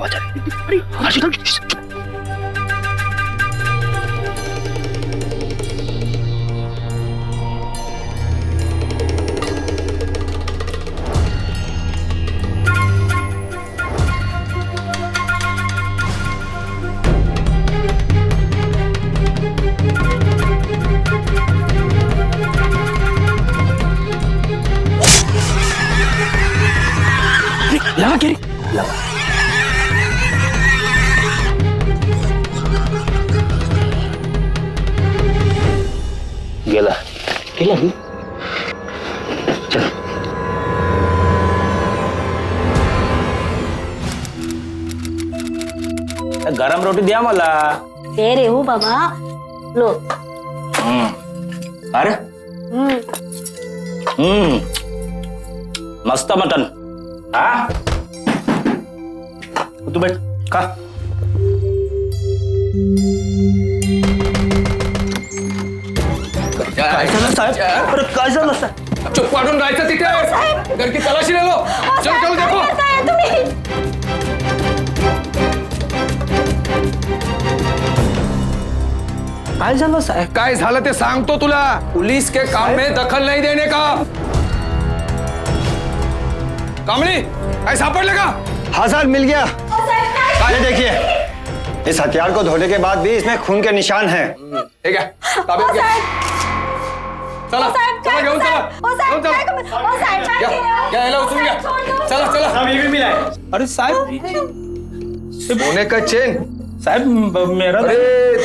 आवाज आ रही है। अरे हर्षिता जल्दी से। लगा क्या रे? लगा। गेला गेला ही। चल गरम रोटी द्या मला। दे रे हो बाबा लो। अरे मस्त मटन। हाँ तू बैठ खा। काय झालं साहेब? अरे काय झालं साहेब? चुप पाडून राहायचं तिथे। घर की तलाशी ले लो। चल चल देखो। काय झालं साहेब? काय झालं ते सांगतो तुला। पुलिस के काम में दखल नहीं देने का। कामली काय सापडलं का? हाँ सर मिल गया। ये देखिए, इस हथियार को धोने के बाद भी इसमें खून के निशान हैं। ठीक है ताब्यात घे। चला चला घेऊन चला घेऊन चला। या याला उचलून घ्या। चला चला। ये भी मिला है। अरे साहब सोने का चेन। साहब मेरा अरे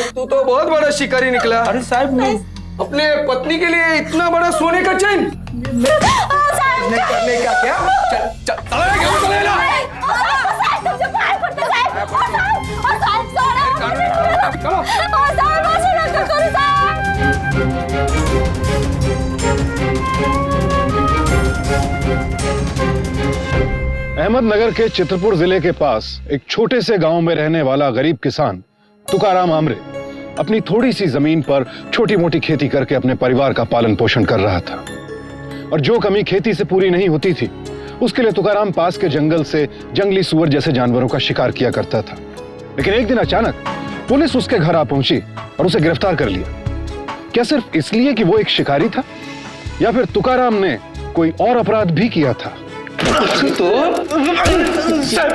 तू तो बहुत बड़ा शिकारी निकला। अरे साहब मैं अपने पत्नी के लिए इतना बड़ा सोने का चेन नहीं करने का क्या? चल चल चला घेऊन चला याला। अहमदनगर के चित्रपुर जिले के पास एक छोटे से गांव में रहने वाला गरीब किसान तुकाराम आमरे अपनी थोड़ी सी जमीन पर छोटी मोटी खेती करके अपने परिवार का पालन पोषण कर रहा था। और जो कमी खेती से पूरी नहीं होती थी उसके लिए तुकाराम पास के जंगल से जंगली सुअर जैसे जानवरों का शिकार किया करता था। लेकिन एक दिन अचानक पुलिस उसके घर आ पहुंची और उसे गिरफ्तार कर लिया। क्या सिर्फ इसलिए कि वो एक शिकारी था या फिर तुकाराम ने कोई और अपराध भी किया था? तो साहेब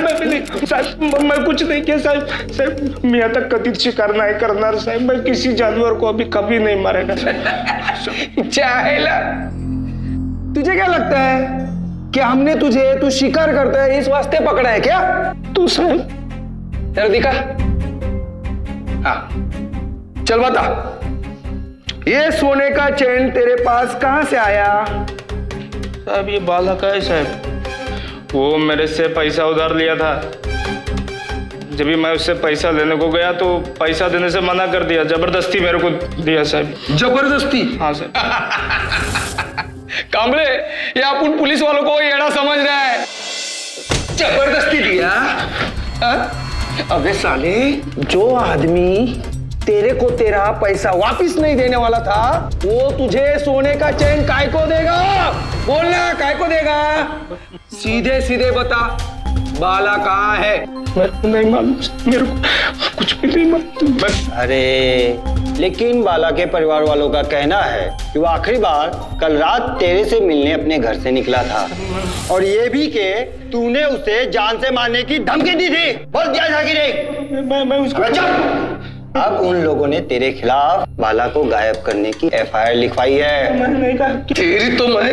मैं कुछ नहीं किया साहेब। साहेब मैं आता कथित शिकार नहीं करना साहेब। मैं किसी जानवर को अभी कभी नहीं मारेगा साहेब। चाहेला तुझे क्या लगता है कि हमने तुझे तू शिकार करता है इस वास्ते पकड़ा है क्या? तू साहेब जरा दिखा। हाँ चल बता, ये सोने का चैन तेरे पास कहां से आया? साहब ये बाला का है साहब। वो मेरे से पैसा उधार लिया था। जब भी मैं उससे पैसा लेने को गया तो पैसा देने से मना कर दिया। जबरदस्ती मेरे को दिया साहब। जबरदस्ती? हाँ सर। कांबळे ये अपन पुलिस वालों को येड़ा समझ रहा है। जबरदस्ती दिया? अबे साले, जो आदमी तेरे को तेरा पैसा वापिस नहीं देने वाला था वो तुझे सोने का चैन काय को देगा? बोलना काय को देगा? सीधे सीधे बता, बाला कहाँ है? मेरे को नहीं मालूम, मेरे को कुछ भी नहीं मालूम। अरे लेकिन बाला के परिवार वालों का कहना है कि वो आखिरी बार कल रात तेरे से मिलने अपने घर से निकला था और ये भी कि तूने उसे जान से मारने की धमकी दी थी। बोल दिया था कि नहीं? मैं उसको अब उन लोगों ने तेरे खिलाफ बाला को गायब करने की एफआईआर लिखवाई है। मैंने नहीं कहा। तेरी तो मैं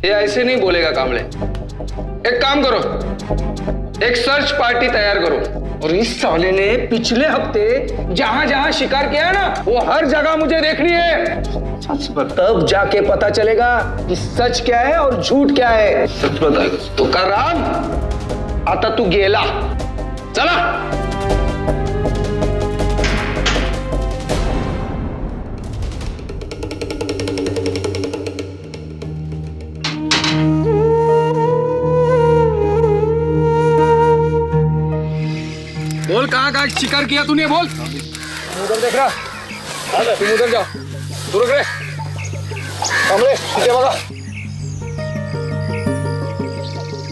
ये ऐसे नहीं बोलेगा कामले। एक काम करो, एक सर्च पार्टी तैयार करो और इस साले ने पिछले हफ्ते जहां जहां शिकार किया है ना वो हर जगह मुझे देखनी है। सच बता। तब जाके पता चलेगा कि सच क्या है और झूठ क्या है। सच बताएगा। तुकाराम आता तू गेला। चला। बोल कहाँ कहाँ शिकार किया तूने? बोल। उधर देख रहा, तुम उधर जाओ। तू रुक रे। कमरे पीछे बगा।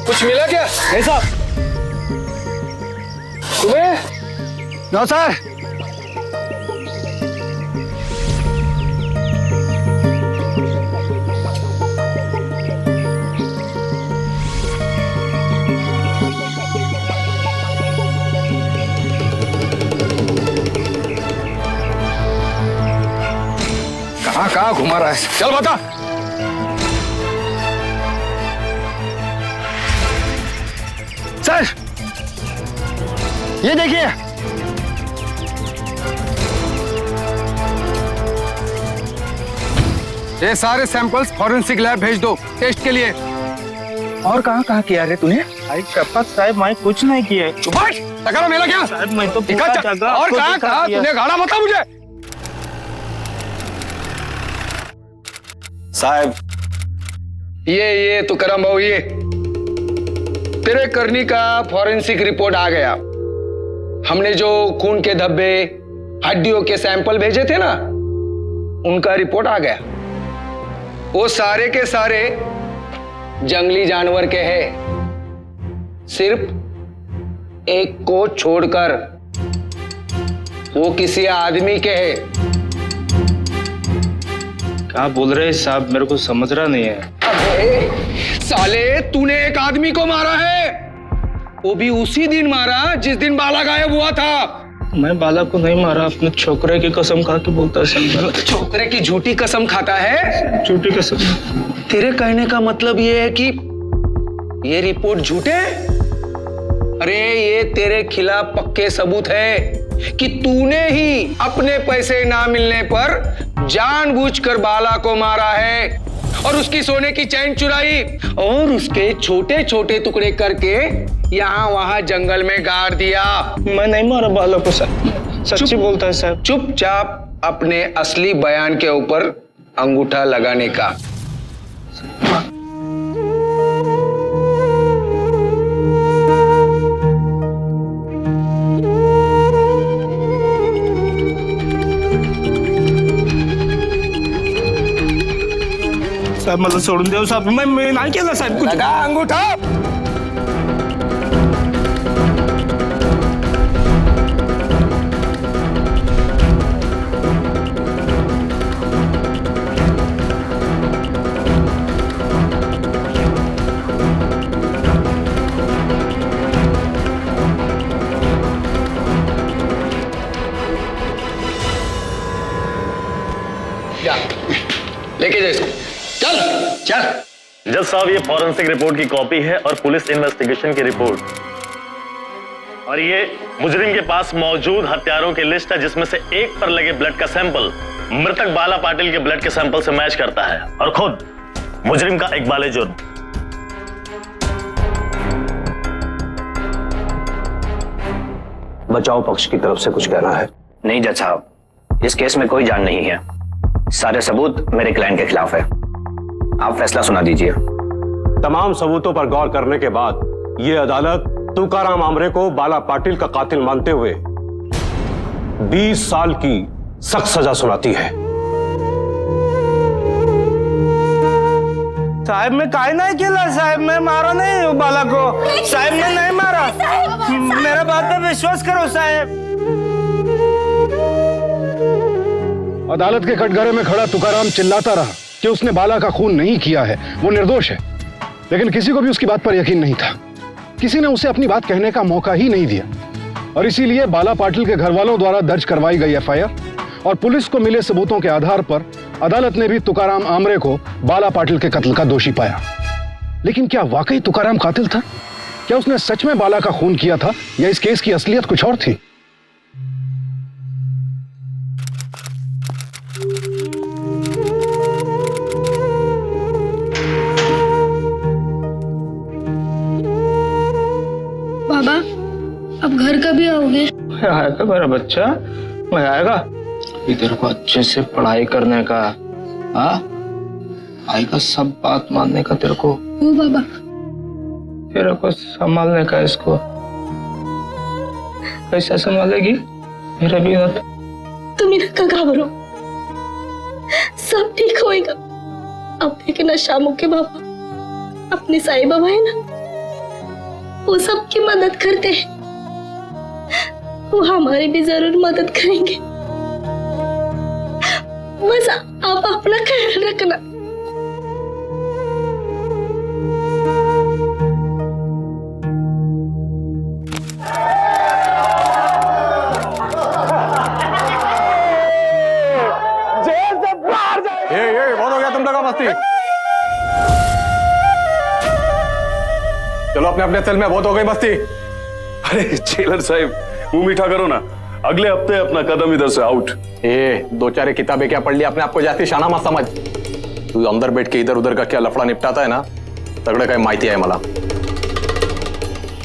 कुछ मिला क्या? नहीं साहब। नौसर, कहाँ घुमा रहा है? चल बता। सर, ये देखिए, ये सारे सैंपल्स फॉरेंसिक लैब भेज दो टेस्ट के लिए। और कहाँ किया रे तूने? आई शपथ साहब, मैं कुछ नहीं किया। तकरा मेला क्या? साहब मैं तो और कहाँ तूने गाड़ा बता मुझे। साहब, ये तुकाराम भाऊ, ये तेरे करनी का फॉरेंसिक रिपोर्ट आ गया। हमने जो खून के धब्बे, हड्डियों के सैंपल भेजे थे ना, उनका रिपोर्ट आ गया। वो सारे के सारे जंगली जानवर के हैं, सिर्फ एक को छोड़कर। वो किसी आदमी के हैं। क्या बोल रहे साहब, मेरे को समझ रहा नहीं है। अबे साले, तूने एक आदमी को मारा है, वो भी उसी दिन मारा जिस दिन बाला गायब हुआ था। मैं बाला को नहीं मारा, अपने छोकरे की कसम खा के बोलता है। छोकरे की झूठी कसम खाता है? झूठी कसम। तेरे कहने का मतलब ये है कि ये रिपोर्ट झूठे? अरे ये तेरे खिलाफ पक्के सबूत है कि तूने ही अपने पैसे ना मिलने पर जानबूझकर बाला को मारा है और उसकी सोने की चैन चुराई और उसके छोटे छोटे टुकड़े करके यहाँ वहां जंगल में गाड़ दिया। मैं नहीं मारा बाला को साहब, सच्ची बोलता है साहब। चुपचाप अपने असली बयान के ऊपर अंगूठा लगाने का। साहब मला सोडून देऊ साहब, मैं नाही केलं साहब कुछ। लगा अंगूठा। लेके जा इसको। चल चल। जज साहब, ये फॉरेंसिक रिपोर्ट की कॉपी है और पुलिस इन्वेस्टिगेशन की रिपोर्ट, और ये मुजरिम के पास मौजूद हथियारों की लिस्ट है, जिसमें से एक पर लगे ब्लड का सैंपल मृतक बाला पाटिल के ब्लड के सैंपल से मैच करता है और खुद मुजरिम का इकबाल जुर्म। बचाव पक्ष की तरफ से कुछ कहना है? नहीं जज साहब, इस केस में कोई जान नहीं है, सारे सबूत मेरे क्लाइंट के खिलाफ है। आप फैसला सुना दीजिए। तमाम सबूतों पर गौर करने के बाद ये अदालत तुकाराम आमरे को बाला पाटिल का कातिल मानते हुए 20 साल की सख्त सजा सुनाती है। साहब मैं काय नहीं केला साहब, मैं मारा नहीं हूँ बाला को साहब, मैं नहीं मारा। मेरा बात पे विश्वास करो साहब। अदालत के कटघरे में खड़ा तुकाराम चिल्लाता रहा कि उसने बाला का खून नहीं किया है, वो निर्दोष है। लेकिन किसी को भी उसकी बात पर यकीन नहीं था। किसी ने उसे अपनी बात कहने का मौका ही नहीं दिया और इसीलिए बाला पाटिल के घर वालों द्वारा दर्ज करवाई गई एफआईआर और पुलिस को मिले सबूतों के आधार पर अदालत ने भी तुकाराम आमरे को बाला पाटिल के कत्ल का दोषी पाया। लेकिन क्या वाकई तुकाराम कातिल था? क्या उसने सच में बाला का खून किया था या इस केस की असलियत कुछ और थी? बाबा, अब घर कभी आओगे? आएगा मेरा बच्चा, मैं आएगा। इधर को अच्छे से पढ़ाई करने का, हाँ आएगा, सब बात मानने का तेरे को। वो बाबा, तेरे को संभालने का। इसको कैसे संभालेगी मेरा भी ना? तुम इनका घबरो, सब ठीक होएगा। अब देखना शामू के बाबा, अपने साईं बाबा है ना, वो सबकी मदद करते हैं। वो हमारी भी जरूर मदद करेंगे। बस आप अपना ख्याल रखना। बहुत हो गया तुम लोग का मस्ती। चलो अपने अपने सेल में, बहुत हो गई मस्ती। अरे जेलर साहब मुंह मीठा करो ना, अगले हफ्ते अपना कदम इधर से आउट। दो चार किताबें क्या पढ़ ली अपने आपको जाती शाना मत समझ। तू अंदर बैठ के इधर उधर का क्या लफड़ा निपटाता है ना, तगड़े का माहिती है मला।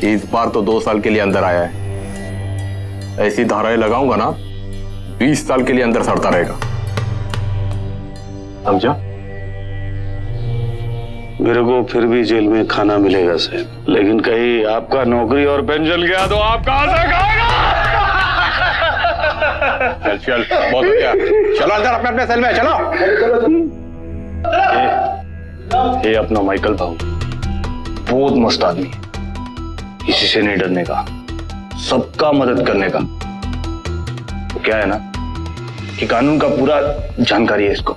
इस बार तो 2 साल के लिए अंदर आया है, ऐसी धाराएं लगाऊंगा ना 20 साल के लिए अंदर सड़ता रहेगा, समझा? मेरे को फिर भी जेल में खाना मिलेगा साहब, लेकिन कहीं आपका नौकरी और पेंशन गया तो आप कहां से खाएगा? चल चल, बहुत हो गया। चलो अंदर अपने अपने सेल में, चलो। ये अपना माइकल भाऊ बहुत मस्त आदमी है, किसी से नहीं डरने का, सबका मदद करने का। तो क्या है ना कि कानून का पूरा जानकारी है इसको।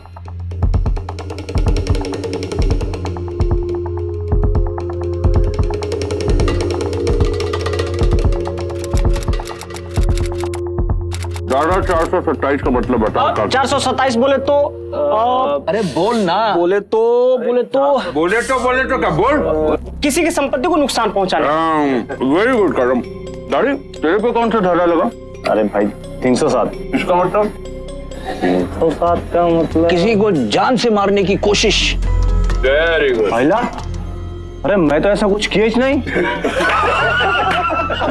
धारा 427 का मतलब बताओ। 427 बोले तो अरे बोल ना। बोले तो क्या बोल? किसी की संपत्ति को नुकसान पहुंचाने। वेरी गुड करम। दाढ़ी तेरे पे कौन सा धारा लगा? अरे भाई 307। इसका मतलब? 307 का मतलब किसी को जान से मारने की कोशिश। Very good. महिला, अरे मैं तो ऐसा कुछ किया ही नहीं।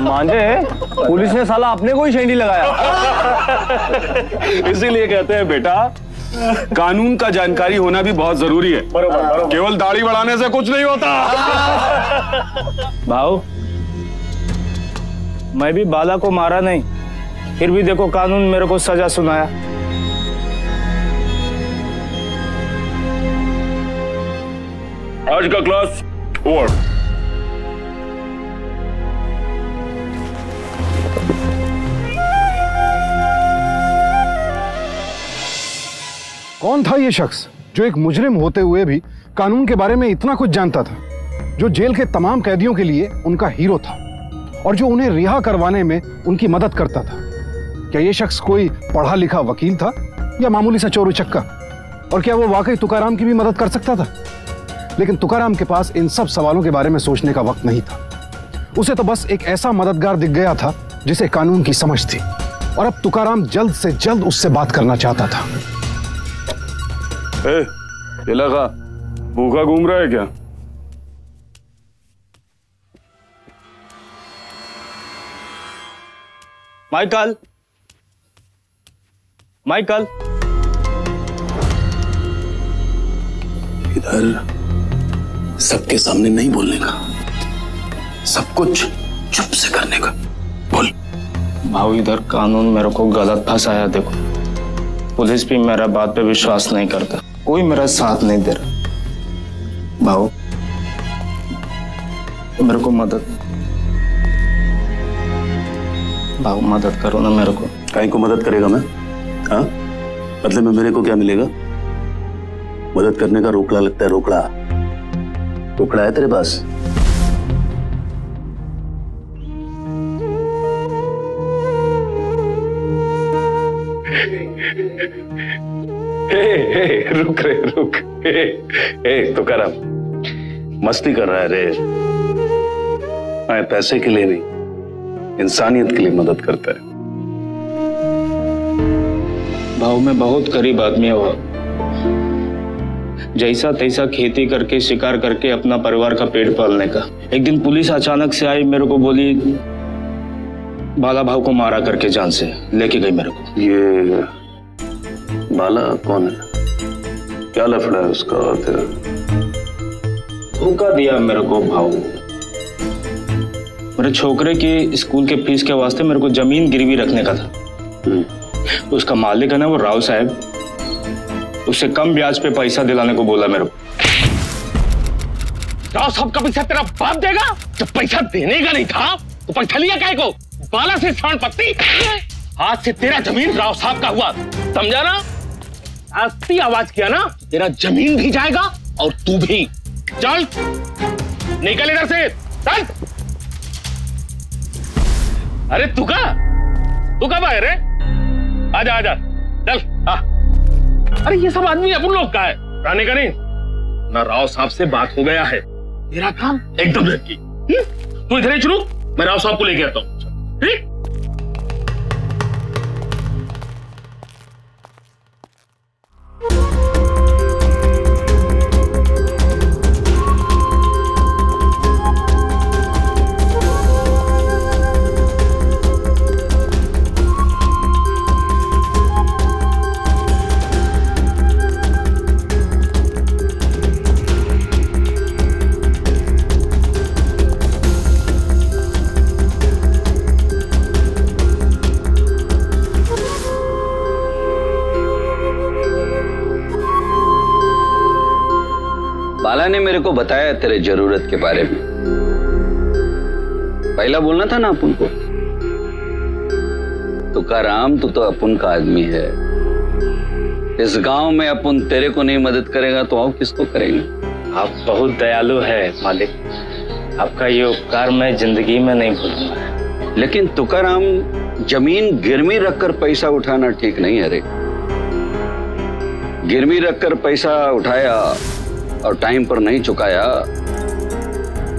मांझे पुलिस ने साला अपने को ही शेंडी लगाया। इसीलिए कहते हैं बेटा, कानून का जानकारी होना भी बहुत जरूरी है। केवल दाढ़ी बढ़ाने से कुछ नहीं होता। भाऊ, मैं भी बाला को मारा नहीं, फिर भी देखो कानून मेरे को सजा सुनाया। आज का क्लास ओवर। कौन था ये शख्स जो एक मुजरिम होते हुए भी कानून के बारे में इतना कुछ जानता था, जो जेल के तमाम कैदियों के लिए उनका हीरो था और जो उन्हें रिहा करवाने में उनकी मदद करता था? क्या ये शख्स कोई पढ़ा लिखा वकील था या मामूली सा चोर उचक्का? और क्या वो वाकई तुकाराम की भी मदद कर सकता था? लेकिन तुकाराम के पास इन सब सवालों के बारे में सोचने का वक्त नहीं था। उसे तो बस एक ऐसा मददगार दिख गया था जिसे कानून की समझ थी, और अब तुकाराम जल्द से जल्द उससे बात करना चाहता था। इलाका भूखा घूम रहा है क्या? माइकल, माइकल, इधर सबके सामने नहीं बोलने का, सब कुछ चुप से करने का। बोल। भाऊ इधर कानून मेरे को गलत फंसाया। देखो, पुलिस भी मेरा बात पे विश्वास नहीं करता, कोई मेरा साथ नहीं दे रहा। भाऊ मेरे को मदद, भाऊ मदद करो ना मेरे को। काहे को मदद करेगा मैं? हाँ, बदले में मेरे को क्या मिलेगा? मदद करने का रोकड़ा लगता है। रोकड़ा रोकड़ा है तेरे पास? रुक रे रुक। तुकाराम मस्ती कर रहा है रे। मैं पैसे के लिए नहीं, इंसानियत के लिए मदद करता है। भाऊ मैं बहुत गरीब आदमी हुआ, जैसा तैसा खेती करके शिकार करके अपना परिवार का पेट पालने का। एक दिन पुलिस अचानक से आई, मेरे को बोली बाला भाव को मारा करके जान से लेके गई मेरे को। ये बाला कौन है? क्या लफड़ा है उसका और तेरा? धोखा दिया मेरे को भाऊ। मेरे छोकरे की स्कूल के फीस के वास्ते मेरे को जमीन गिरवी रखने का था। उसका मालिक है ना वो राव साहब, उससे कम ब्याज पे पैसा दिलाने को बोला मेरे को। राव साहब का पैसा तेरा बाप देगा? जब पैसा देने का नहीं था तो पैसा लिया काहे को? बाला से सांड पत्ती, आज से तेरा जमीन राव साहब का हुआ, समझा ना? आस्ती आवाज किया ना, तेरा जमीन भी जाएगा और तू भी। चल निकल इधर से, चल। अरे तू कब आए रे? आजा आजा, चल आ। अरे ये सब आदमी अपन लोग का है, रानी का नहीं ना। राव साहब से बात हो गया है, मेरा काम एकदम लड़की। तू इधर ही शुरू, मैं राव साहब को लेके आता हूँ, ठीक? बाला ने मेरे को बताया तेरे जरूरत के बारे में। पहला बोलना था ना अपन को। तुकाराम, तू तो अपन का आदमी है। इस गांव में अपन तेरे को नहीं मदद करेगा तो और किसको करेंगे? आप बहुत दयालु है मालिक, आपका ये उपकार मैं जिंदगी में नहीं भूलूंगा। लेकिन तुकाराम, जमीन गिरवी रखकर पैसा उठाना ठीक नहीं है रे। गिरवी रखकर पैसा उठाया और टाइम पर नहीं चुकाया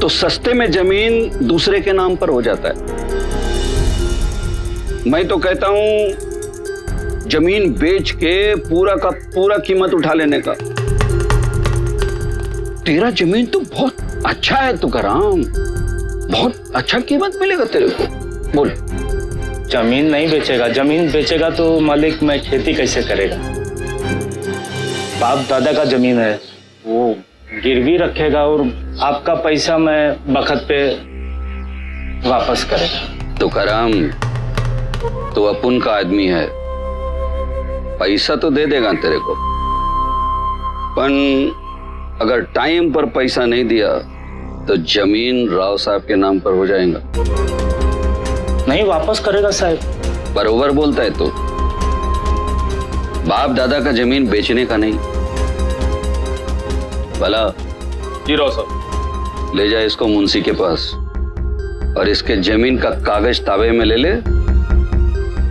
तो सस्ते में जमीन दूसरे के नाम पर हो जाता है। मैं तो कहता हूं जमीन बेच के पूरा का पूरा कीमत उठा लेने का। तेरा जमीन तो बहुत अच्छा है तुकाराम, बहुत अच्छा कीमत मिलेगा तेरे को। बोल। जमीन नहीं बेचेगा, जमीन बेचेगा तो मालिक मैं खेती कैसे करेगा? बाप दादा का जमीन है, वो गिरवी रखेगा और आपका पैसा मैं बखत पे वापस करेगा। तुकाराम, तो अपन का आदमी है, पैसा तो दे देगा तेरे को, पर अगर टाइम पर पैसा नहीं दिया तो जमीन राव साहब के नाम पर हो जाएगा। नहीं वापस करेगा साहब। बरोबर बोलता है तो। बाप दादा का जमीन बेचने का नहीं। भला जी राव साहब। ले जा इसको मुंशी के पास और इसके जमीन का कागज ताबे में ले ले,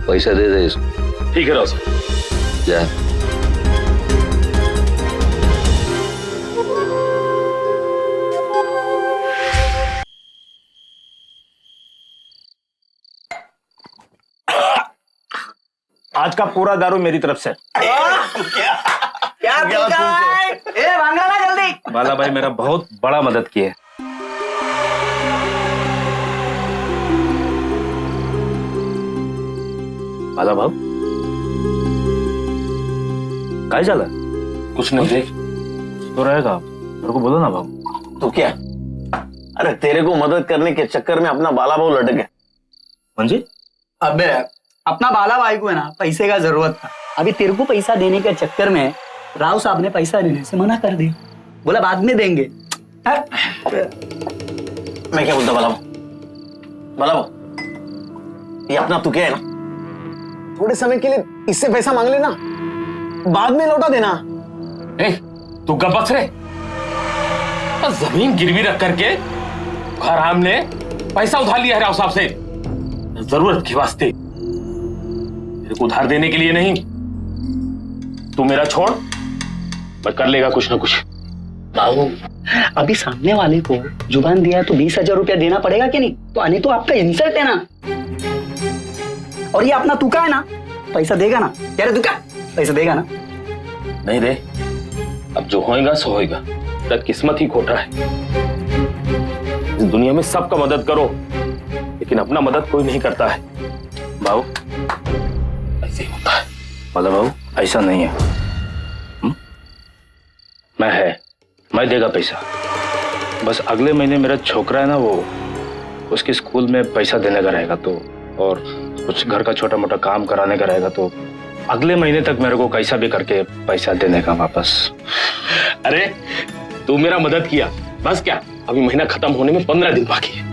पैसा दे दे इसको। ठीक है राव साहब। जा। आज का पूरा दारू मेरी तरफ से। क्या भांगा ना जल्दी। बाला भाई मेरा बहुत बड़ा मदद किए। बाला भाव काय झालं? कुछ नहीं देख तो रहेगा, मेरे को बोलो ना भाव। तो क्या? अरे तेरे को मदद करने के चक्कर में अपना बाला भाव लटक गया। मंजी? अबे अपना बाला भाई को है ना पैसे का जरूरत था। अभी तेरे को पैसा देने के चक्कर में राव साहब ने पैसा देने से मना कर दिया, बोला बाद में देंगे। मैं क्या बोलता बाला भाव, ये अपना तू क्या है ना, थोड़े समय के लिए इससे पैसा मांग लेना, बाद में लौटा देना। तू गबस रे। जमीन गिरवी रख करके हराम ने पैसा उधार लिया है राव साहब से, जरूरत के वास्ते, तेरे को उधार देने के लिए नहीं। तू मेरा छोड़, मैं कर लेगा कुछ ना कुछ। बाबू अभी सामने वाले को जुबान दिया तो 20,000 रुपया देना पड़ेगा कि नहीं? तो आने तो आपका इंसल्ट है ना। और ये अपना तुका है ना, पैसा देगा ना? कह रहे तुका पैसा देगा ना? नहीं रे, अब जो होएगा सो होएगा, तब किस्मत ही खोटा है। इस दुनिया में सबका मदद करो, लेकिन अपना मदद कोई नहीं करता है। बाबू ऐसे ही होता है। बाला भाव ऐसा नहीं है। मैं देगा पैसा। बस अगले महीने मेरा छोकरा है ना, वो उसके स्कूल में पैसा देने का रहेगा, तो और कुछ घर का छोटा मोटा काम कराने का रहेगा, तो अगले महीने तक मेरे को कैसा भी करके पैसा देने का वापस। अरे तू मेरा मदद किया, बस क्या, अभी महीना खत्म होने में 15 दिन बाकी है।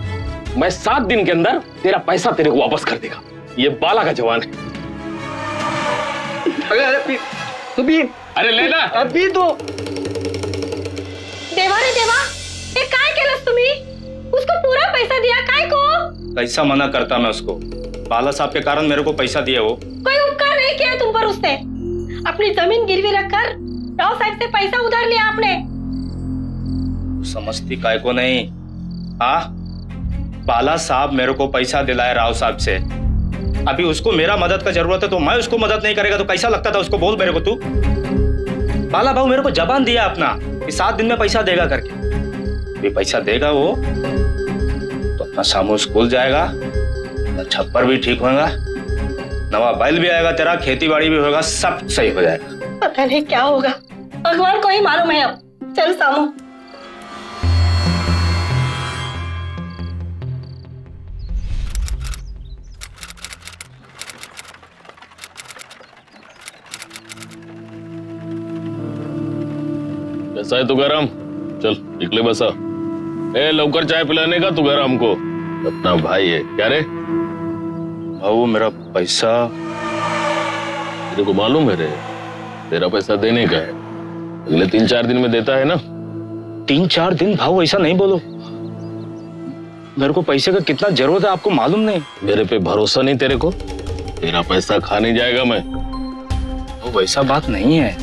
मैं 7 दिन के अंदर तेरा पैसा तेरे को वापस कर देगा। ये बाला का जवान है। अरे लेना अभी तो देवा रे देवा, ये काय केलंस तुम्ही? उसको पूरा पैसा दिया काय को? कैसा मना करता मैं उसको? बाला साहब के कारण मेरे को पैसा दिया वो। कोई उपकार नहीं किया तुम पर उसने। अपनी जमीन गिरवी रखकर राव साहब से पैसा उधार लिया आपने। समझती काय को नहीं? हाँ, बाला साहब मेरे को पैसा दिलाए राव साहब से। अभी उसको मेरा मदद का जरूरत है तो मैं उसको मदद नहीं करेगा तो कैसा लगता था उसको? बोल मेरे को तू। बाला भाऊ मेरे को जबान दिया अपना कि 7 दिन में पैसा देगा करके। भी पैसा देगा वो तो अपना सामू स्कूल जाएगा, छप्पर भी ठीक होगा, नवा बैल भी आएगा तेरा, खेती बाड़ी भी होगा, सब सही हो जाएगा। पता नहीं क्या होगा, भगवान को ही मालूम है। अब चल सामू। कैसा है तुकाराम? चल निकले बसा। ए लवकर चाय पिलाने का तुकाराम को, अपना भाई है। क्या रे भाऊ मेरा पैसा? तेरे को मालूम है रे, तेरा पैसा देने का है, अगले 3-4 दिन में देता है ना। 3-4 दिन? भाऊ ऐसा नहीं बोलो, मेरे को पैसे का कितना जरूरत है आपको मालूम नहीं। मेरे पे भरोसा नहीं तेरे को? तेरा पैसा खा नहीं जाएगा मैं। वो वैसा बात नहीं है।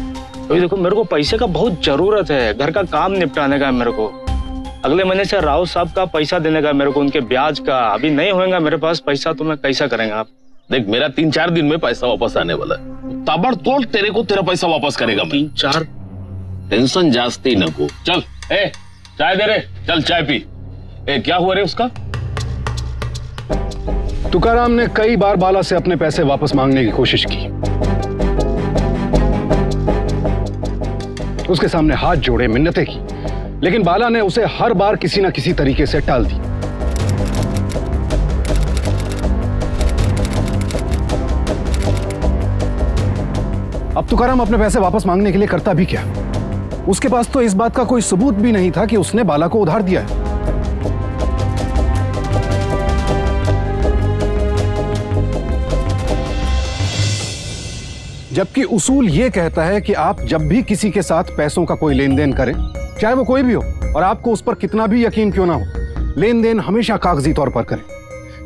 अभी देखो मेरे को पैसे का बहुत जरूरत है, घर का काम निपटाने का है मेरे को। अगले महीने से राव साहब का पैसा देने का मेरे को, उनके ब्याज का। अभी नहीं होगा मेरे पास पैसा तो मैं कैसा करेंगे आप? देख मेरा 3-4 दिन में पैसा वापस आने वाला है, ताबड़तोड़ तेरे को तेरा पैसा वापस करेगा। 3-4? टेंशन जास्ती न को। चल ए चाय दे रे, चल चाय पी। ए क्या हुआ रे उसका? तुकाराम ने कई बार बाला से अपने पैसे वापस मांगने की कोशिश की, उसके सामने हाथ जोड़े, मिन्नतें की, लेकिन बाला ने उसे हर बार किसी ना किसी तरीके से टाल दी। अब तुकाराम अपने पैसे वापस मांगने के लिए करता भी क्या? उसके पास तो इस बात का कोई सबूत भी नहीं था कि उसने बाला को उधार दिया है। जबकि उसूल यह कहता है कि आप जब भी किसी के साथ पैसों का कोई लेन देन करें, चाहे वो कोई भी हो और आपको उस पर कितना भी यकीन क्यों ना हो, लेन देन हमेशा कागजी तौर पर करें,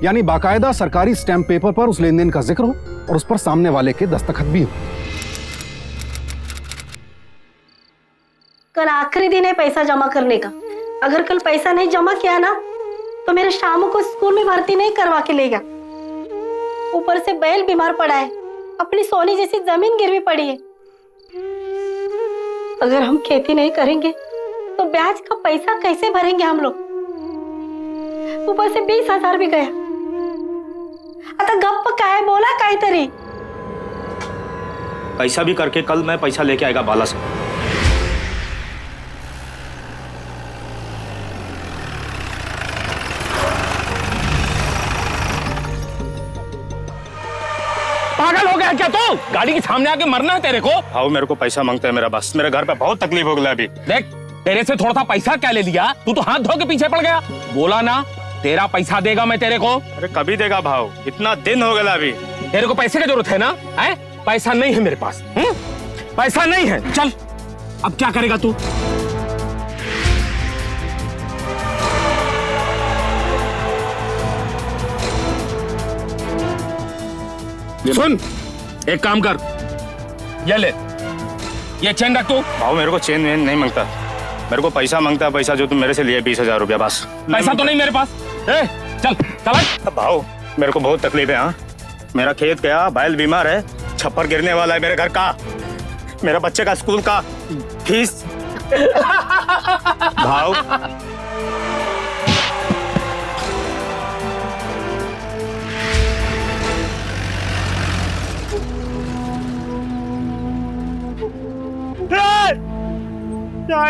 यानी बाकायदा सरकारी स्टैंप पेपर पर उस लेन देन का जिक्र हो और उस पर सामने वाले के दस्तखत भी हो। कल आखिरी दिन है पैसा जमा करने का। अगर कल पैसा नहीं जमा किया ना तो मेरे शामू को स्कूल में भर्ती नहीं करवा के लेगा। ऊपर से बैल बीमार पड़ा है, अपनी सोनी जैसी जमीन गिरवी पड़ी है। अगर हम खेती नहीं करेंगे तो ब्याज का पैसा कैसे भरेंगे हम लोग? ऊपर से 20,000 भी गया। आता गप्प काय बोला काहीतरी। पैसा भी करके कल मैं पैसा लेके आएगा बाला से। पागल हो गया क्या तू? गाड़ी के सामने आके मरना है तेरे को? भाऊ मेरे को पैसा मांगता है मेरा बस, मेरे घर पे बहुत तकलीफ हो गया अभी। देख तेरे से थोड़ा सा पैसा क्या ले लिया, तू तो हाथ धो के पीछे पड़ गया। बोला ना तेरा पैसा देगा मैं तेरे को। अरे कभी देगा भाऊ, इतना दिन हो गया अभी। तेरे को पैसे की जरूरत है ना? है? पैसा नहीं है मेरे पास। पैसा नहीं है। चल अब क्या करेगा तू? सुन एक काम कर, ये ले, ये चेन रख तू। भाऊ मेरे को चेन वेन नहीं मांगता, मेरे को पैसा मांगता है। पैसा जो तुम मेरे से लिए 20,000 रुपया बस। पैसा तो नहीं मेरे पास। ए, चल चल। भाऊ मेरे को बहुत तकलीफ है। हाँ मेरा खेत गया, बैल बीमार है, छप्पर गिरने वाला है, मेरे घर का, मेरे बच्चे का स्कूल का फीस। भाऊ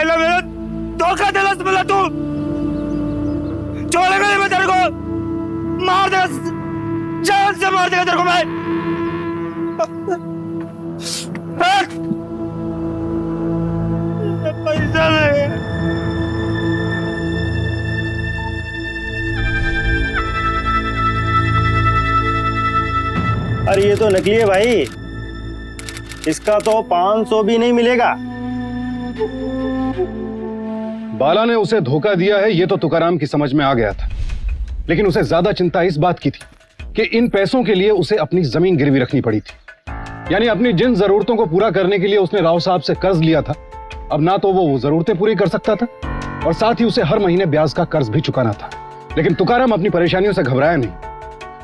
मेरा धोखा देना बोला तू, छोड़ेगा नहीं मैं तेरे को, मार देगा, जान से मार देगा तेरे को मैं। पैसा नहीं। पर ये तो नकली है भाई, इसका तो 500 भी नहीं मिलेगा। बाला ने उसे धोखा दिया है ये तो तुकाराम की समझ में आ गया था, लेकिन उसे ज्यादा चिंता इस बात की थी कि इन पैसों के लिए उसे अपनी जमीन गिरवी रखनी पड़ी थी। यानी अपनी जिन जरूरतों को पूरा करने के लिए उसने राव साहब से कर्ज लिया था, अब ना तो वो जरूरतें पूरी कर सकता था और साथ ही उसे हर महीने ब्याज का कर्ज भी चुकाना था। लेकिन तुकाराम अपनी परेशानियों से घबराया नहीं।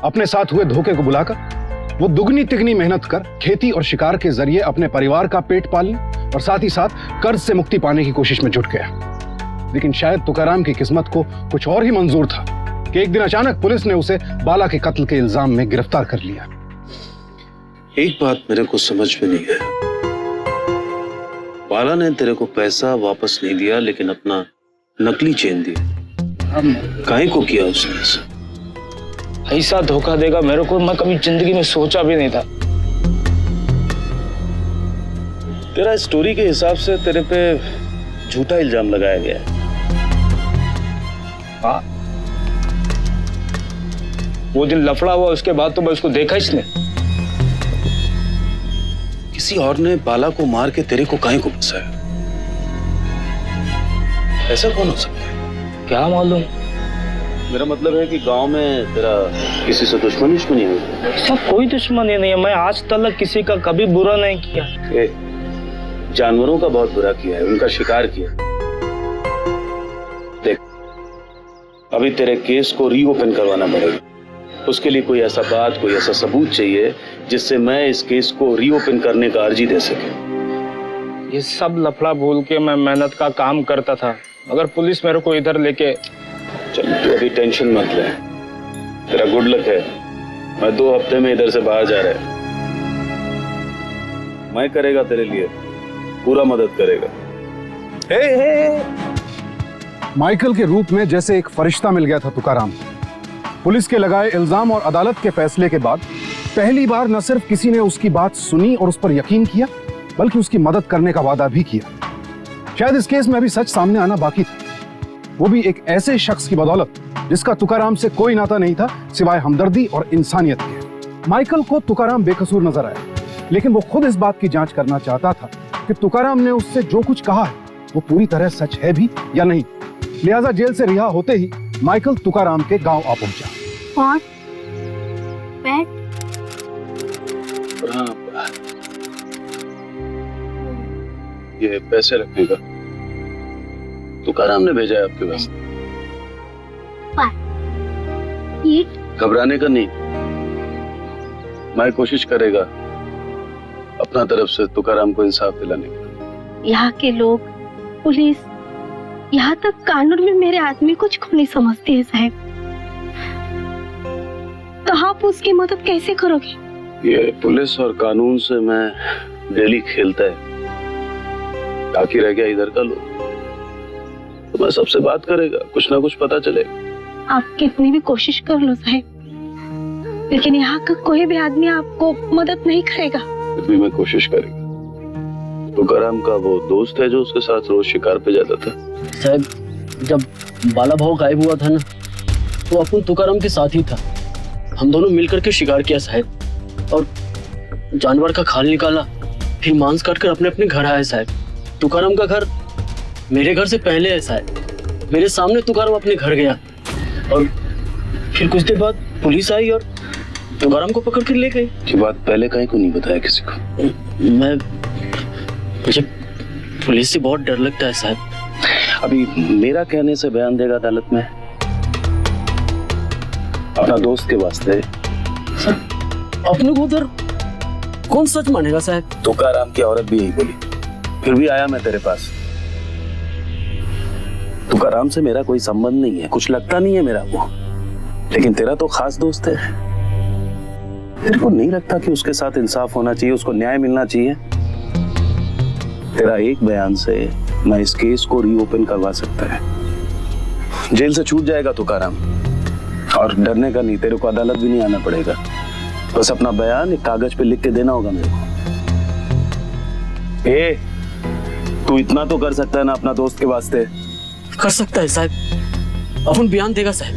अपने साथ हुए धोखे को बुलाकर वो दुगनी तिगनी मेहनत कर खेती और शिकार के जरिए अपने परिवार का पेट पालने और साथ ही साथ कर्ज से मुक्ति पाने की कोशिश में जुट गया। लेकिन शायद तुकाराम की किस्मत को कुछ और ही मंजूर था कि एक दिन अचानक पुलिस ने उसे बाला के कत्ल के इल्जाम में गिरफ्तार कर लिया। एक बात मेरे को समझ में नहीं है, बाला ने तेरे को पैसा वापस नहीं दिया लेकिन अपना नकली चेन दिया। काहे को किया उसने ऐसा? ऐसा धोखा देगा मेरे को मैं कभी जिंदगी में सोचा भी नहीं था। तेरा स्टोरी के हिसाब से तेरे पे झूठा इल्जाम लगाया गया है। हाँ, वो दिन लफड़ा हुआ उसके बाद तो मैं उसको देखा इसने। किसी और ने बाला को मार के तेरे को काहे को फंसाया? ऐसा कौन हो सकता है? क्या मालूम। मेरा मतलब है कि गांव में तेरा किसी से दुश्मनी हुई? सब कोई दुश्मनी नहीं है, मैं आज तक किसी का कभी बुरा नहीं किया। जानवरों का बहुत बुरा किया है, उनका शिकार किया। देख, अभी तेरे केस को रीओपन करवाना पड़ेगा। उसके लिए कोई ऐसा बात, कोई ऐसा सबूत चाहिए जिससे मैं इस केस को रीओपन करने का अर्जी दे सके। ये सब लफड़ा भूल के मैं मेहनत का काम करता था। अगर पुलिस मेरे को इधर लेके चल, तू अभी टेंशन मत ले, तेरा गुड लक है। मैं 2 हफ्ते में इधर से बाहर जा रहा है। मैं करेगा तेरे लिए पूरा मदद करेगा। माइकल के रूप में जैसे एक फरिश्ता मिल गया था तुकाराम। पुलिस के लगाए इल्जाम और अदालत के फैसले के बाद पहली बार न सिर्फ किसी ने उसकी बात सुनी और उस पर यकीन किया, बल्कि उसकी मदद करने का वादा भी किया। शायद इस केस में अभी सच सामने आना बाकी था, वो भी एक ऐसे शख्स की बदौलत जिसका तुकाराम से कोई नाता नहीं था सिवाय हमदर्दी और इंसानियत के। माइकल को तुकाराम बेकसूर नजर आया, लेकिन वो खुद इस बात की जांच करना चाहता था कि तुकाराम ने उससे जो कुछ कहा है वो पूरी तरह सच है भी या नहीं। लिहाजा जेल से रिहा होते ही माइकल तुकाराम के गांव आ पहुंचा। What? Pet? ये पैसे रखने का तुकाराम ने भेजा है आपके पास। घबराने का नहीं, मैं कोशिश करेगा अपना तरफ से तुकाराम को इंसाफ दिलाने का। यहाँ के लोग, पुलिस, यहाँ तक कानून में मेरे आदमी को कुछ नहीं समझते हैं साहब। तो आप उसकी मदद कैसे करोगे? ये पुलिस और कानून से मैं डेली खेलता है, बाकी रह गया इधर का लोग। तो मैं सबसे बात करेगा, कुछ ना कुछ पता चलेगा। आप कितनी भी कोशिश कर लो साहब, लेकिन यहाँ का कोई भी आदमी आपको मदद नहीं करेगा। फिर भी मैं कोशिश करेगा। तुकाराम का वो दोस्त है जो उसके साथ रोज शिकार पे जाता था। साहब, जब बाला भाव गायब हुआ था ना, तो अपन तुकाराम के साथ ही था। हम दोनों मिलकर के शिकार किया साहब, और जानवर का खाल निकाला, फिर मांस काटकर अपने अपने घर आए साहब। तुकाराम का घर मेरे घर से पहले है साहब। मेरे सामने तुकाराम अपने घर गया और फिर कुछ देर बाद पुलिस आई और तुकाराम को पकड़ कर ले गई। ये बात पहले कहीं को नहीं बताया किसी को? मुझे पुलिस से बहुत डर लगता है साहब। अभी मेरा कहने से बयान देगा अदालत में? अपना दोस्त के वास्ते। अपने को उधर कौन सच मानेगा साहब? तुकाराम की औरत भी यही बोली, फिर भी आया मैं तेरे पास। तुकाराम से मेरा कोई संबंध नहीं है, कुछ लगता नहीं है मेरा वो, लेकिन तेरा तो खास दोस्त है। तेरे को नहीं लगता कि उसके साथ इंसाफ होना चाहिए, उसको न्याय मिलना चाहिए? तेरा एक बयान से मैं इस केस को रीओपन करवा सकता है। जेल से छूट जाएगा तुकाराम, और डरने का नहीं, तेरे को अदालत भी नहीं आना पड़ेगा। बस अपना बयान एक कागज पे लिख के देना होगा मेरे को। तू इतना तो कर सकता है ना अपना दोस्त के वास्ते? कर सकता है साहब, अपन बयान देगा साहब।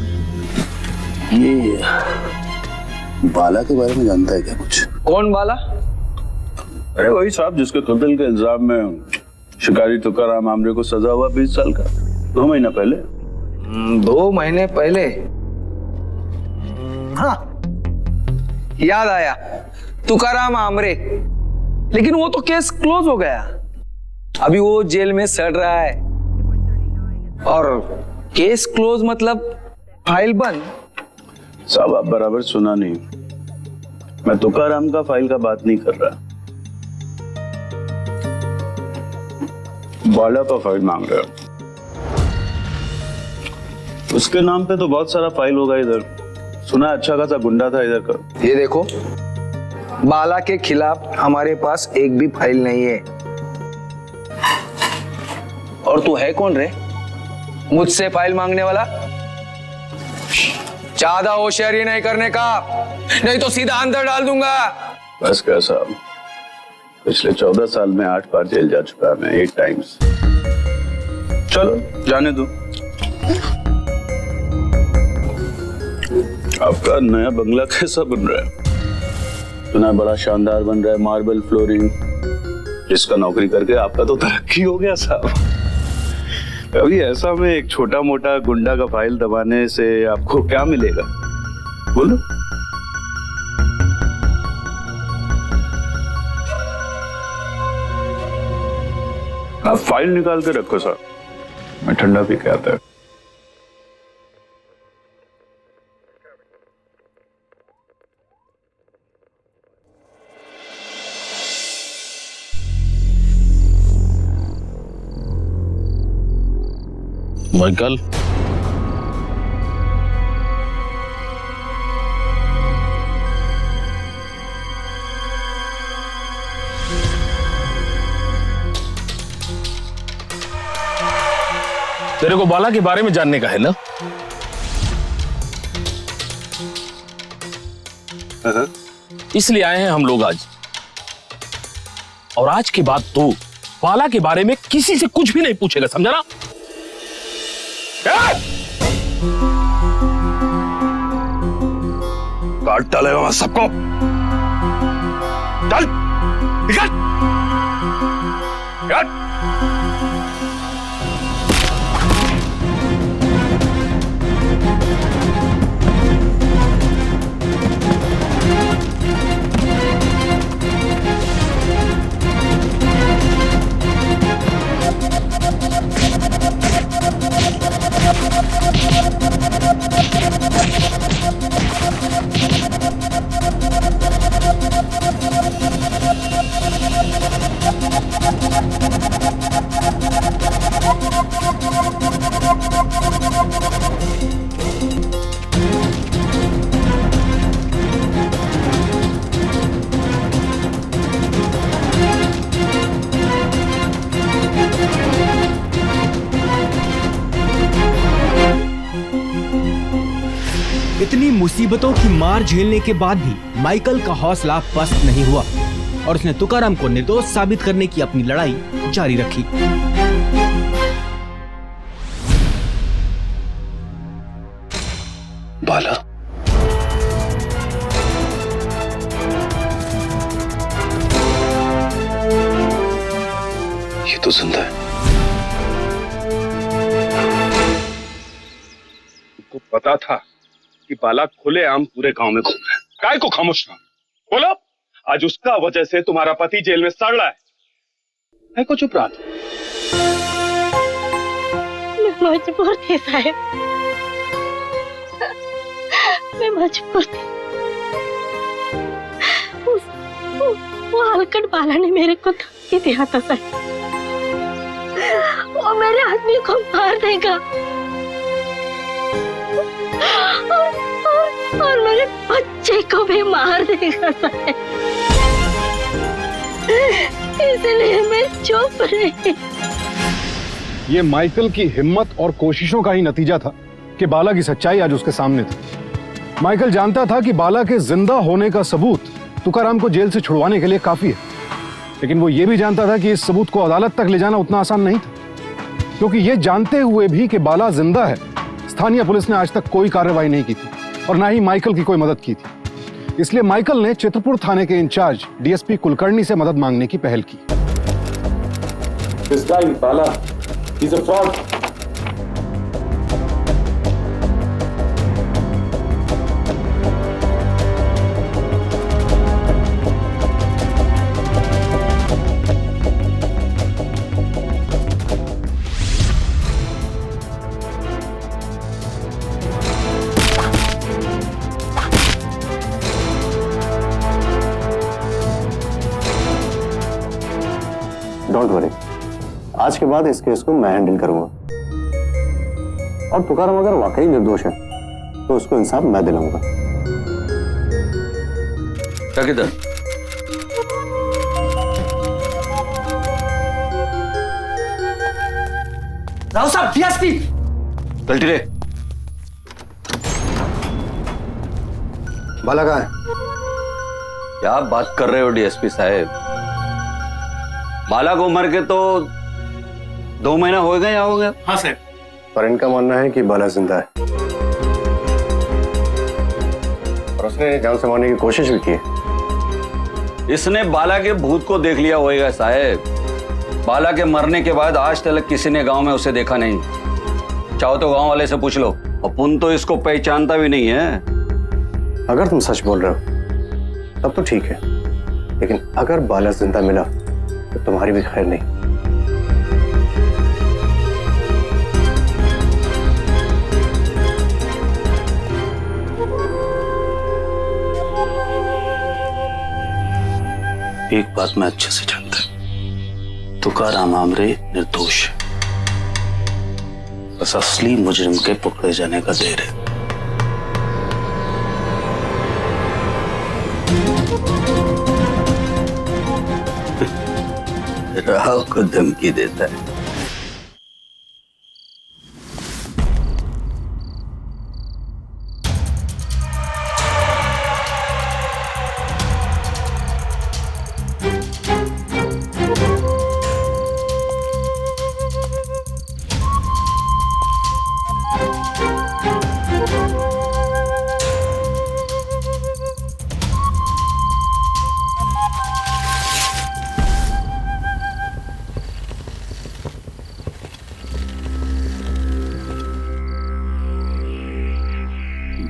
बाला के बारे में जानता है क्या कुछ? कौन बाला? अरे वही साहब जिसके कत्ल के इल्जाम में शिकारी तुकाराम आमरे को सजा हुआ 20 साल का 2 महीना पहले। 2 महीने पहले? हाँ, याद आया, तुकाराम आमरे। लेकिन वो तो केस क्लोज हो गया, अभी वो जेल में सड़ रहा है। और केस क्लोज मतलब फाइल बंद? साहब आप बराबर सुना नहीं, मैं तुकाराम का फाइल का बात नहीं कर रहा, बाला का फाइल मांग रहा हूं। उसके नाम पे तो बहुत सारा फाइल होगा इधर, सुना अच्छा खासा गुंडा था इधर का। ये देखो, बाला के खिलाफ हमारे पास एक भी फाइल नहीं है। और तू है कौन रे मुझसे फाइल मांगने वाला? ज्यादा होशियारी नहीं करने का, नहीं तो सीधा अंदर डाल दूंगा। बस क्या साहब, पिछले 14 साल में 8 बार जेल जा चुका मैं, 8 टाइम्स। चलो जाने दो। आपका नया बंगला कैसा बन रहा है? सुना बड़ा शानदार बन रहा है, मार्बल फ्लोरिंग। जिसका नौकरी करके आपका तो तरक्की हो गया साहब। अभी ऐसा में एक छोटा मोटा गुंडा का फाइल दबाने से आपको क्या मिलेगा बोलो? आप फाइल निकाल के रखो साहब, मैं ठंडा पी के आता है। माइकल, तेरे को बाला के बारे में जानने का है ना? इसलिए आए हैं हम लोग आज। और आज के बाद तो बाला के बारे में किसी से कुछ भी नहीं पूछेगा, समझा ना? काट डालेगा मैं सबको। चल निकल। इतनी मुसीबतों की मार झेलने के बाद भी माइकल का हौसला पस्त नहीं हुआ और उसने तुकाराम को निर्दोष साबित करने की अपनी लड़ाई जारी रखी। बाला, ये तो जिंदा है। को पता था कि बाला खुलेआम पूरे गांव में घूम रहा है, काय को खामोश रहा? बोलो, आज उसका वजह से तुम्हारा पति जेल में सड़ रहा है को चुप रहा था? मैं मजबूर थी साहब, मैं मजबूर थी। वो हलकट बाला ने मेरे को धमकी दिया था साहब, वो मेरे आदमी को मार देगा और मेरे बच्चे को भी मार देगा साहब, इसलिए मैं चुप रही। ये माइकल की हिम्मत और कोशिशों का ही नतीजा था कि बाला की सच्चाई आज उसके सामने थी। माइकल जानता था कि बाला के जिंदा होने का सबूत तुकाराम को जेल से छुड़वाने के लिए काफी है, लेकिन वो ये भी जानता था कि इस सबूत को अदालत तक ले जाना उतना आसान नहीं था, क्योंकि ये जानते हुए भी कि बाला जिंदा है, स्थानीय पुलिस ने आज तक कोई कार्रवाई नहीं की थी और ना ही माइकल की कोई मदद की थी। इसलिए माइकल ने चित्रपुर थाने के इंचार्ज डीएसपी कुलकर्णी से मदद मांगने की पहल की। This guy, Bala, he's a fraud. Don't worry, आज के बाद इस केस को मैं हैंडल करूंगा। और तुकाराम अगर वाकई निर्दोष है तो उसको इंसाफ मैं दिलाऊंगा। क्या किधर? राव साहब, डीएसपी। पलटी रे। बाला कहाँ है? क्या बात कर रहे हो डीएसपी साहब? बाला को मर के तो 2 महीना हो गए या हो गया? हाँ सर। पर इनका मानना है कि बाला जिंदा है और उसने जान से मारने की कोशिश भी की है। इसने बाला के भूत को देख लिया होगा साहब। बाला के मरने के बाद आज तक किसी ने गांव में उसे देखा नहीं। चाहो तो गांव वाले से पूछ लो, अपुन तो इसको पहचानता भी नहीं है। अगर तुम सच बोल रहे हो तब तो ठीक है, लेकिन अगर बाला जिंदा मिला तो तुम्हारी भी खैर नहीं। एक बात मैं अच्छे से जानता हूं, तुकाराम आमरे निर्दोष है। बस असली मुजरिम के पकड़े जाने का देर है। राव को धमकी देता है।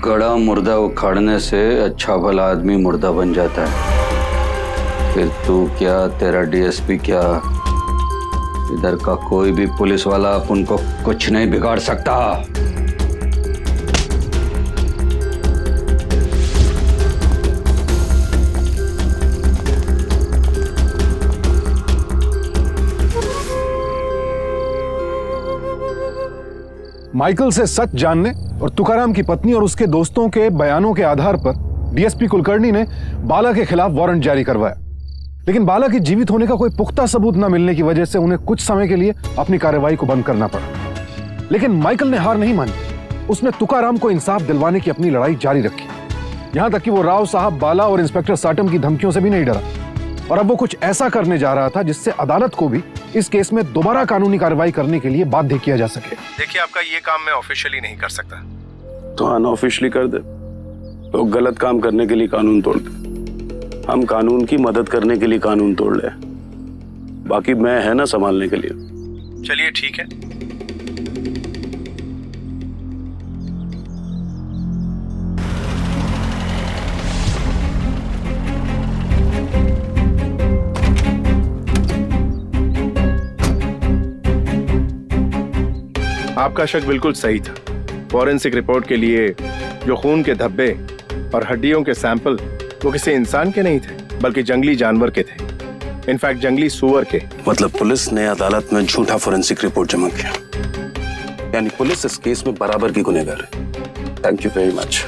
गड़ा मुर्दा उखाड़ने से अच्छा भला आदमी मुर्दा बन जाता है। फिर तू क्या, तेरा डीएसपी क्या, इधर का कोई भी पुलिस वाला अपन को कुछ नहीं बिगाड़ सकता। माइकल से सच जानने और तुकाराम की पत्नी और उसके दोस्तों के बयानों के आधार पर डीएसपी कुलकर्णी ने बाला के खिलाफ वारंट जारी करवाया। लेकिन बाला के जीवित होने का कोई पुख्ता सबूत न मिलने की वजह से उन्हें कुछ समय के लिए अपनी कार्रवाई को बंद करना पड़ा। लेकिन माइकल ने हार नहीं मानी। उसने तुकाराम को इंसाफ दिलवाने की अपनी लड़ाई जारी रखी। यहां तक कि वो राव साहब, बाला और इंस्पेक्टर साटम की धमकियों से भी नहीं डरा। और अब वो कुछ ऐसा करने जा रहा था जिससे अदालत को भी इस केस में दोबारा कानूनी कार्रवाई करने के लिए बाध्य किया जा सके। देखिए, आपका ये काम मैं ऑफिशियली नहीं कर सकता। तो अनऑफिशियली कर दे। लोग गलत काम करने के लिए कानून तोड़ते, हम कानून की मदद करने के लिए कानून तोड़ ले। बाकी मैं है ना संभालने के लिए। चलिए ठीक है। आपका शक बिल्कुल सही था। फॉरेंसिक रिपोर्ट के लिए जो खून के धब्बे और हड्डियों के सैंपल वो किसी इंसान के नहीं थे, बल्कि जंगली जानवर के थे। इनफैक्ट जंगली सुअर के। मतलब पुलिस ने अदालत में झूठा फॉरेंसिक रिपोर्ट जमा किया, यानी पुलिस इस केस में बराबर की गुनहगार है। Thank you very much.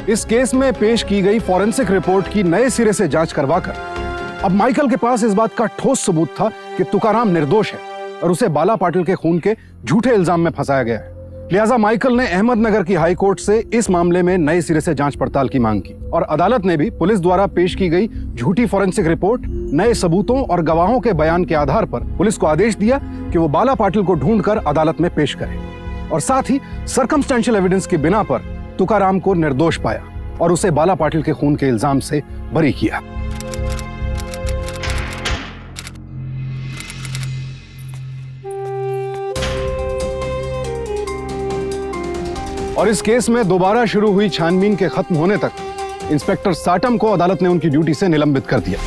इस केस में पेश की गई फॉरेंसिक रिपोर्ट की नए सिरे से जांच करवाकर अब माइकल के पास इस बात का ठोस सबूत था कि तुकाराम निर्दोष है और उसे बाला पाटिल के खून के झूठे इल्जाम में फंसाया गया है। लिहाजा माइकल ने अहमदनगर की हाई कोर्ट से इस मामले में नए सिरे से जांच पड़ताल की मांग की और अदालत ने भी पुलिस द्वारा पेश की गई झूठी फॉरेंसिक रिपोर्ट, नए सबूतों और गवाहों के बयान के आधार पर पुलिस को आदेश दिया कि वो बाला पाटिल को ढूंढकर अदालत में पेश करे। और साथ ही सर्कमस्टेंशियल एविडेंस की बिना पर तुकाराम को निर्दोष पाया और उसे बाला पाटिल के खून के इल्जाम से बरी किया। और इस केस में दोबारा शुरू हुई छानबीन के खत्म होने तक इंस्पेक्टर साटम को अदालत ने उनकी ड्यूटी से निलंबित कर दिया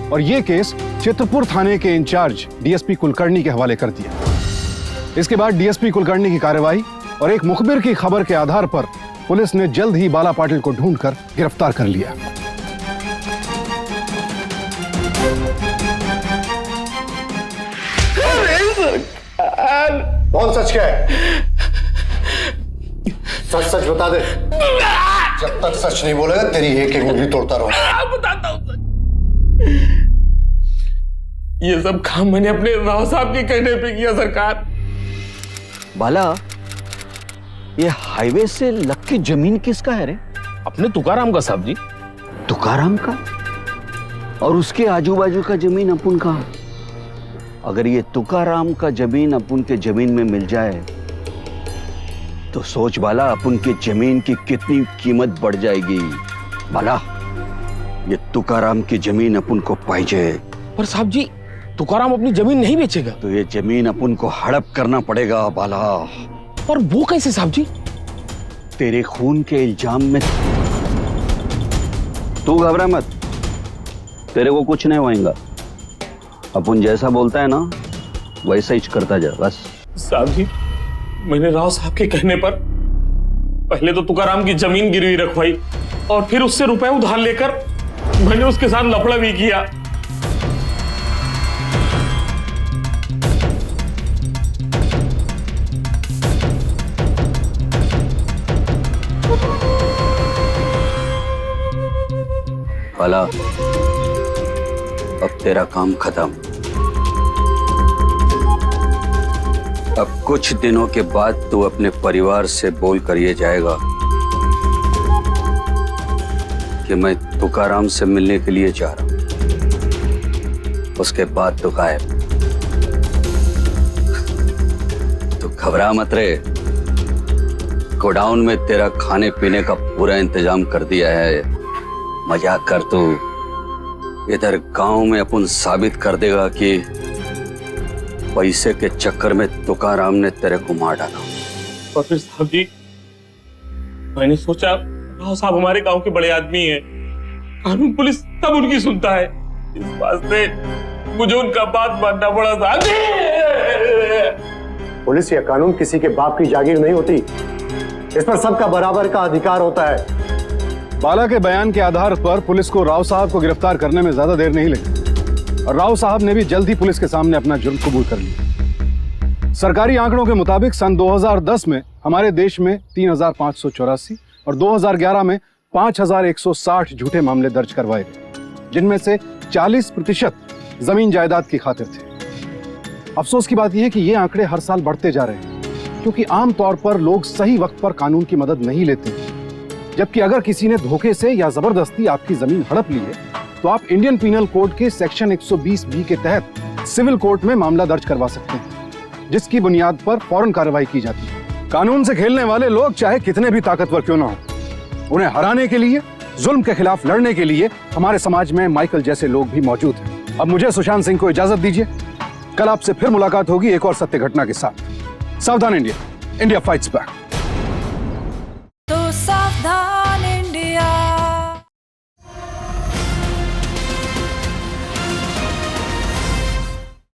और यह केस चित्रपुर थाने के इंचार्ज डीएसपी कुलकर्णी के हवाले कर दिया। इसके बाद डीएसपी कुलकर्णी की कार्रवाई और एक मुखबिर की खबर के आधार पर पुलिस ने जल्द ही बाला पाटिल को ढूंढकर गिरफ्तार कर लिया। कौन सच क्या है? सच सच बता दे। जब तक सच नहीं बोलेगा तेरी एक एक उंगली तोड़ता रहूंगा। बताता हूँ। ये सब काम मैंने अपने राव साहब के कहने पे किया सरकार। बाला, ये हाईवे से लग के जमीन किसका है रे? अपने तुकाराम का साहब जी। तुकाराम का? और उसके आजू बाजू का जमीन अपन का? अगर ये तुकाराम का जमीन अपन के जमीन में मिल जाए तो सोच बाला, अपन के जमीन की कितनी कीमत बढ़ जाएगी। बाला, ये तुकाराम की जमीन अपन को पाइजे। पर साहब जी, तुकाराम अपनी जमीन नहीं बेचेगा। तो ये जमीन अपन को हड़प करना पड़ेगा बाला। पर वो कैसे साहब जी? तेरे खून के इल्जाम में। तू घबरा मत, तेरे को कुछ नहीं होएगा। अपन जैसा बोलता है ना वैसा ही करता जा बस। साहब जी, मैंने राव साहब के कहने पर पहले तो तुकाराम की जमीन गिरवी रखवाई और फिर उससे रुपए उधार लेकर मैंने उसके साथ लफड़ा भी किया। बाला, अब तेरा काम खत्म। अब कुछ दिनों के बाद तू अपने परिवार से बोल कर ये जाएगा कि मैं तुकाराम से मिलने के लिए जा रहा हूं। उसके बाद तो गायब। तो घबरा मत रे, गोडाउन में तेरा खाने पीने का पूरा इंतजाम कर दिया है। मजाक कर तू, इधर गांव में अपन साबित कर देगा कि पैसे के चक्कर में तुकाराम ने तेरे को मार डाला। और फिर साहब जी, मैंने सोचा राव साहब हमारे गांव के बड़े आदमी हैं, कानून पुलिस सब उनकी सुनता है, इस वास्ते मुझे उनका बात मानना पड़ा। साहब जी, पुलिस या कानून किसी के बाप की जागीर नहीं होती, इस पर सबका बराबर का अधिकार होता है। बाला के बयान के आधार पर पुलिस को राव साहब को गिरफ्तार करने में ज्यादा देर नहीं लगी और राव साहब ने भी जल्द ही पुलिस के सामने अपना जुर्म कबूल कर लिया। सरकारी आंकड़ों के मुताबिक सन 2010 में हमारे देश में 3,584 और 2011 में 5,160 झूठे मामले दर्ज करवाए गए, जिनमें से 40% जमीन जायदाद की खातिर थे। अफसोस की बात यह है कि ये आंकड़े हर साल बढ़ते जा रहे हैं, क्योंकि आमतौर पर लोग सही वक्त पर कानून की मदद नहीं लेते। जबकि अगर किसी ने धोखे से या जबरदस्ती आपकी जमीन हड़प ली है तो आप इंडियन पीनल कोड के सेक्शन 120B के तहत सिविल कोर्ट में मामला दर्ज करवा सकते हैं, जिसकी बुनियाद पर फौरन कार्रवाई की जाती है। कानून से खेलने वाले लोग चाहे कितने भी ताकतवर क्यों ना हो, उन्हें हराने के लिए, जुल्म के खिलाफ लड़ने के लिए हमारे समाज में माइकल जैसे लोग भी मौजूद हैं। अब मुझे सुशांत सिंह को इजाजत दीजिए। कल आपसे फिर मुलाकात होगी एक और सत्य घटना के साथ। सावधान इंडिया, इंडिया फाइट्स बैक।